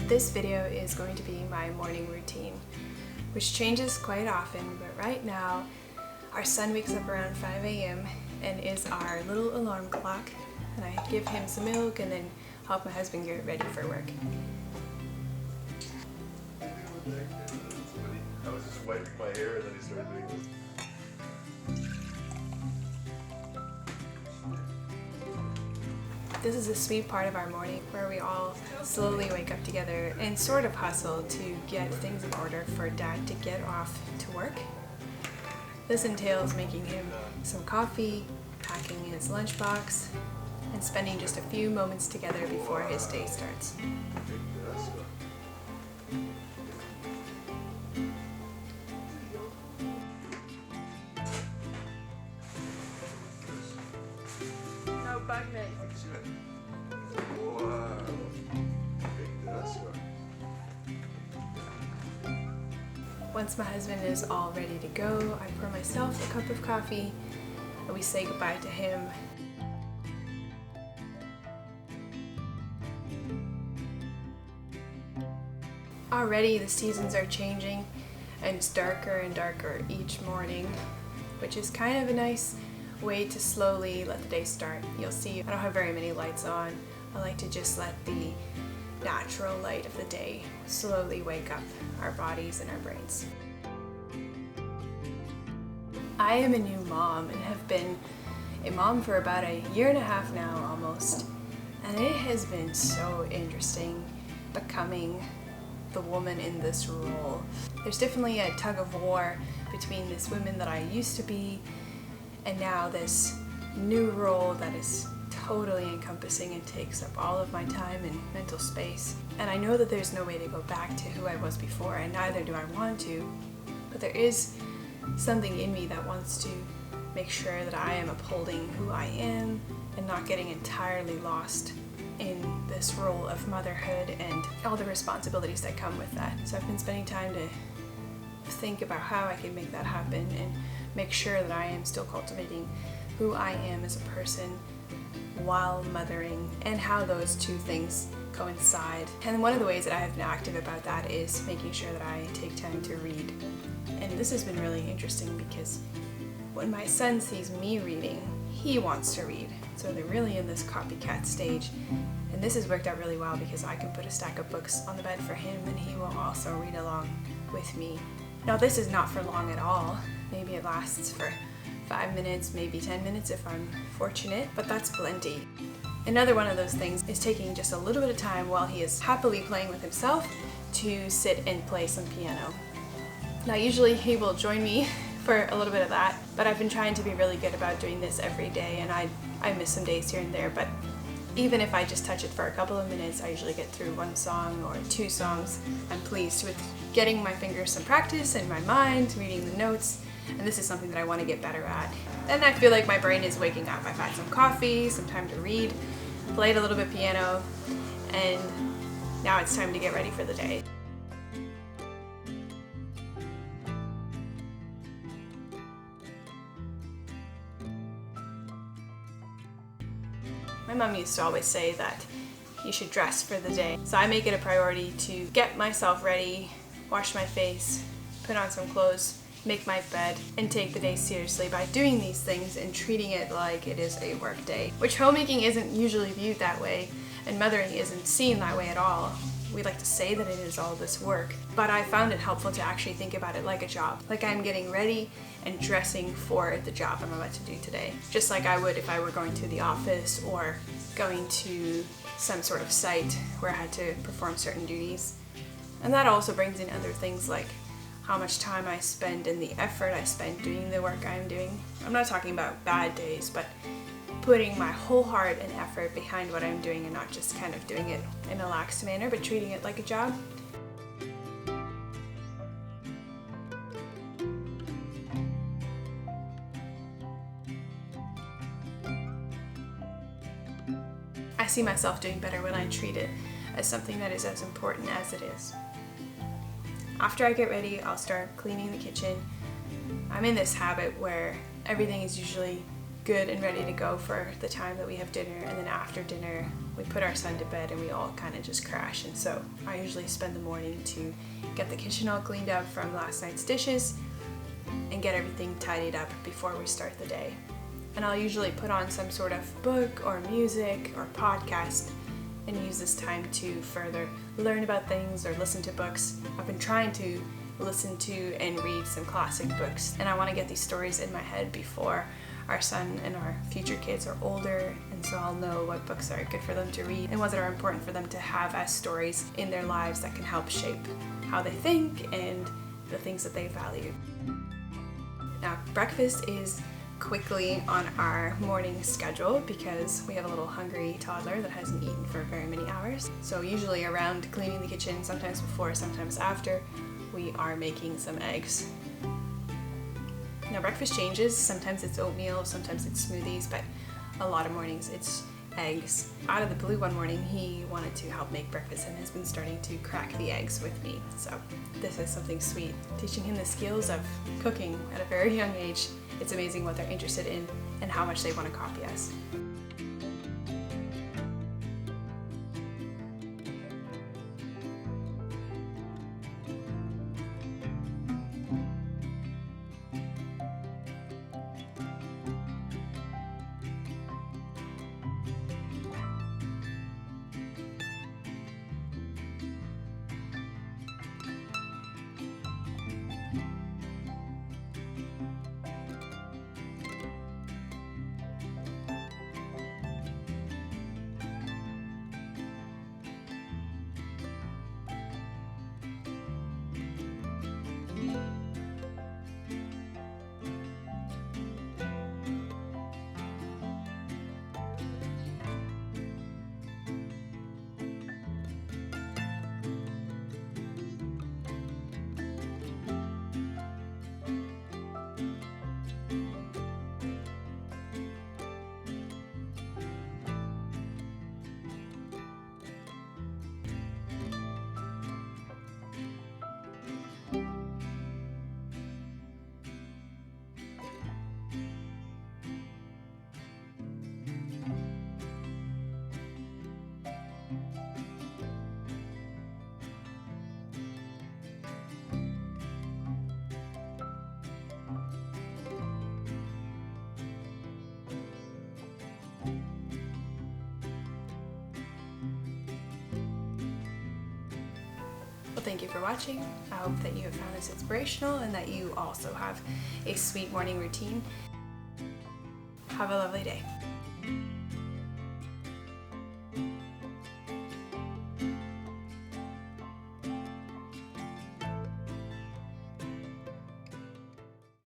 This video is going to be my morning routine, which changes quite often, but right now our son wakes up around 5 a.m. and is our little alarm clock, and I give him some milk and then help my husband get ready for work. I was just wiping my hair and then he started doing this. This is a sweet part of our morning where we all slowly wake up together and sort of hustle to get things in order for Dad to get off to work. This entails making him some coffee, packing his lunchbox, and spending just a few moments together before his day starts. No bug mix. Wow. Once my husband is all ready to go, I pour myself a cup of coffee and we say goodbye to him. Already the seasons are changing and it's darker and darker each morning, which is kind of a nice way to slowly let the day start. You'll see I don't have very many lights on. I like to just let the natural light of the day slowly wake up our bodies and our brains. I am a new mom and have been a mom for about a year and a half now almost, and it has been so interesting becoming the woman in this role. There's definitely a tug of war between this woman that I used to be and now this new role that is totally encompassing and takes up all of my time and mental space. And I know that there's no way to go back to who I was before, and neither do I want to, but there is something in me that wants to make sure that I am upholding who I am and not getting entirely lost in this role of motherhood and all the responsibilities that come with that. So I've been spending time to think about how I can make that happen and make sure that I am still cultivating who I am as a person while mothering, and how those two things coincide. And one of the ways that I have been active about that is making sure that I take time to read. And this has been really interesting because when my son sees me reading, he wants to read. So they're really in this copycat stage. And this has worked out really well because I can put a stack of books on the bed for him and he will also read along with me. Now this is not for long at all. Maybe it lasts for 5 minutes, maybe 10 minutes if I'm fortunate, but that's plenty. Another one of those things is taking just a little bit of time while he is happily playing with himself to sit and play some piano. Now usually he will join me for a little bit of that, but I've been trying to be really good about doing this every day, and I miss some days here and there, but even if I just touch it for a couple of minutes, I usually get through one song or two songs. I'm pleased with getting my fingers some practice and my mind, reading the notes, and this is something that I want to get better at. And I feel like my brain is waking up. I've had some coffee, some time to read, played a little bit piano, and now it's time to get ready for the day. My mom used to always say that you should dress for the day. So I make it a priority to get myself ready, wash my face, put on some clothes, make my bed, and take the day seriously by doing these things and treating it like it is a work day. Which homemaking isn't usually viewed that way, and mothering isn't seen that way at all. We like to say that it is all this work, but I found it helpful to actually think about it like a job. Like I'm getting ready and dressing for the job I'm about to do today. Just like I would if I were going to the office or going to some sort of site where I had to perform certain duties. And that also brings in other things like how much time I spend and the effort I spend doing the work I'm doing. I'm not talking about bad days, but putting my whole heart and effort behind what I'm doing and not just kind of doing it in a lax manner, but treating it like a job. I see myself doing better when I treat it as something that is as important as it is. After I get ready, I'll start cleaning the kitchen. I'm in this habit where everything is usually good and ready to go for the time that we have dinner, and then after dinner we put our son to bed and we all kind of just crash. And so I usually spend the morning to get the kitchen all cleaned up from last night's dishes and get everything tidied up before we start the day. And I'll usually put on some sort of book or music or podcast and use this time to further learn about things or listen to books. I've been trying to listen to and read some classic books, and I want to get these stories in my head before our son and our future kids are older, and so I'll know what books are good for them to read and ones that are important for them to have as stories in their lives that can help shape how they think and the things that they value. Now, breakfast is quickly on our morning schedule because we have a little hungry toddler that hasn't eaten for very many hours. So usually around cleaning the kitchen, sometimes before, sometimes after, we are making some eggs. Now breakfast changes, sometimes it's oatmeal, sometimes it's smoothies, but a lot of mornings it's eggs. Out of the blue one morning he wanted to help make breakfast and has been starting to crack the eggs with me. So this is something sweet, teaching him the skills of cooking at a very young age. It's amazing what they're interested in and how much they want to copy us. Well, thank you for watching. I hope that you have found this inspirational and that you also have a sweet morning routine. Have a lovely day.